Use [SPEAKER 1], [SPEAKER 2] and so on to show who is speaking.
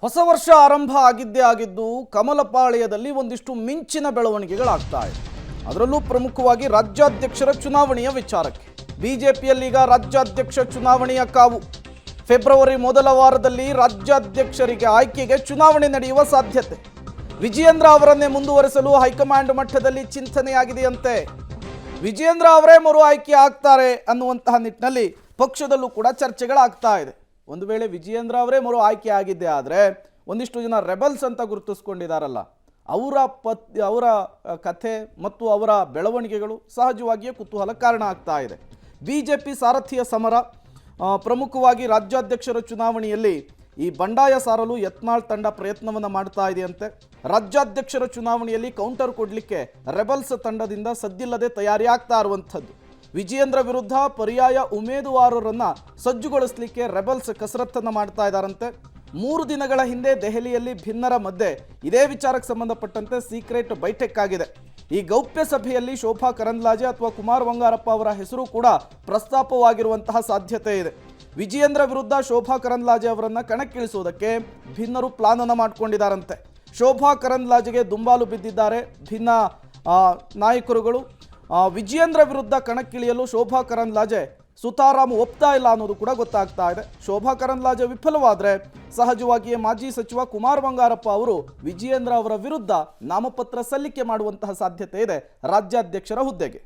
[SPEAKER 1] ಹೊಸ ವರ್ಷ ಆರಂಭ ಆಗಿದ್ದೇ ಆಗಿದ್ದು ಕಮಲಪಾಳ್ಯದಲ್ಲಿ ಒಂದಿಷ್ಟು ಮಿಂಚಿನ ಬೆಳವಣಿಗೆಗಳಾಗ್ತಾ ಇದೆ. ಅದರಲ್ಲೂ ಪ್ರಮುಖವಾಗಿ ರಾಜ್ಯಾಧ್ಯಕ್ಷರ ಚುನಾವಣೆಯ ವಿಚಾರಕ್ಕೆ ಬಿಜೆಪಿಯಲ್ಲೀಗ ರಾಜ್ಯಾಧ್ಯಕ್ಷ ಚುನಾವಣೆಯ ಕಾವು. ಫೆಬ್ರವರಿ ಮೊದಲ ವಾರದಲ್ಲಿ ರಾಜ್ಯಾಧ್ಯಕ್ಷರಿಗೆ ಆಯ್ಕೆಗೆ ಚುನಾವಣೆ ನಡೆಯುವ ಸಾಧ್ಯತೆ. ವಿಜಯೇಂದ್ರ ಅವರನ್ನೇ ಮುಂದುವರಿಸಲು ಹೈಕಮಾಂಡ್ ಮಟ್ಟದಲ್ಲಿ ಚಿಂತನೆಯಾಗಿದೆಯಂತೆ. ವಿಜಯೇಂದ್ರ ಅವರೇ ಮರು ಆಯ್ಕೆ ಆಗ್ತಾರೆ ಅನ್ನುವಂತಹ ನಿಟ್ಟಿನಲ್ಲಿ ಪಕ್ಷದಲ್ಲೂ ಕೂಡ ಚರ್ಚೆಗಳಾಗ್ತಾ ಇದೆ. ಒಂದು ವೇಳೆ ವಿಜಯೇಂದ್ರ ಅವರೇ ಮರು ಆಯ್ಕೆ ಆಗಿದ್ದೆ ಆದರೆ ಒಂದಿಷ್ಟು ಜನ ರೆಬಲ್ಸ್ ಅಂತ ಗುರುತಿಸ್ಕೊಂಡಿದ್ದಾರಲ್ಲ, ಅವರ ಕಥೆ ಮತ್ತು ಅವರ ಬೆಳವಣಿಗೆಗಳು ಸಹಜವಾಗಿಯೇ ಕುತೂಹಲ ಕಾರಣ ಆಗ್ತಾ ಇದೆ. ಬಿಜೆಪಿ ಸಾರಥಿಯ ಸಮರ, ಪ್ರಮುಖವಾಗಿ ರಾಜ್ಯಾಧ್ಯಕ್ಷರ ಚುನಾವಣೆಯಲ್ಲಿ ಈ ಬಂಡಾಯ ಸಾರಲು ಯತ್ನಾಳ್ ತಂಡ ಪ್ರಯತ್ನವನ್ನು ಮಾಡ್ತಾ ಇದೆಯಂತೆ. ರಾಜ್ಯಾಧ್ಯಕ್ಷರ ಚುನಾವಣೆಯಲ್ಲಿ ಕೌಂಟರ್ ಕೊಡಲಿಕ್ಕೆ ರೆಬಲ್ಸ್ ತಂಡದಿಂದ ಸದ್ದಿಲ್ಲದೆ ತಯಾರಿ ಆಗ್ತಾ ಇರುವಂಥದ್ದು. ವಿಜಯೇಂದ್ರ ವಿರುದ್ಧ ಪರ್ಯಾಯ ಉಮೇದುವಾರರನ್ನು ಸಜ್ಜುಗೊಳಿಸಲಿಕ್ಕೆ ರೆಬಲ್ಸ್ ಕಸರತ್ತನ್ನು ಮಾಡ್ತಾ ಇದ್ದಾರಂತೆ. 3 ದಿನಗಳ ಹಿಂದೆ ದೆಹಲಿಯಲ್ಲಿ ಭಿನ್ನರ ಮಧ್ಯೆ ಇದೇ ವಿಚಾರಕ್ಕೆ ಸಂಬಂಧಪಟ್ಟಂತೆ ಸೀಕ್ರೆಟ್ ಬೈಠಕ್ ಆಗಿದೆ. ಈ ಗೌಪ್ಯ ಸಭೆಯಲ್ಲಿ ಶೋಭಾ ಕರಂದ್ಲಾಜೆ ಅಥವಾ ಕುಮಾರ್ ಬಂಗಾರಪ್ಪ ಅವರ ಹೆಸರು ಕೂಡ ಪ್ರಸ್ತಾಪವಾಗಿರುವಂತಹ ಸಾಧ್ಯತೆ ಇದೆ. ವಿಜಯೇಂದ್ರ ವಿರುದ್ಧ ಶೋಭಾ ಕರಂದ್ಲಾಜೆ ಅವರನ್ನು ಕಣಕ್ಕಿಳಿಸುವುದಕ್ಕೆ ಭಿನ್ನರು ಪ್ಲಾನ್ ಅನ್ನು ಮಾಡಿಕೊಂಡಿದ್ದಾರಂತೆ. ಶೋಭಾ ಕರಂದ್ಲಾಜೆಗೆ ದುಂಬಾಲು ಬಿದ್ದಿದ್ದಾರೆ ಭಿನ್ನ ನಾಯಕರುಗಳು. ವಿಜಯೇಂದ್ರ ವಿರುದ್ಧ ಕಣಕ್ಕಿಳಿಯಲು ಶೋಭಾ ಕರಂದ್ಲಾಜೆ ಸುತಾರಾಮ್ ಒಪ್ತಾ ಇಲ್ಲ ಅನ್ನೋದು ಕೂಡ ಗೊತ್ತಾಗ್ತಾ ಇದೆ. ಶೋಭಾ ಕರಂದ್ಲಾಜೆ ವಿಫಲವಾದರೆ ಸಹಜವಾಗಿಯೇ ಮಾಜಿ ಸಚಿವ ಕುಮಾರ್ ಬಂಗಾರಪ್ಪ ಅವರು ವಿಜಯೇಂದ್ರ ಅವರ ವಿರುದ್ಧ ನಾಮಪತ್ರ ಸಲ್ಲಿಕೆ ಮಾಡುವಂತಹ ಸಾಧ್ಯತೆ ಇದೆ ರಾಜ್ಯಾಧ್ಯಕ್ಷರ ಹುದ್ದೆಗೆ.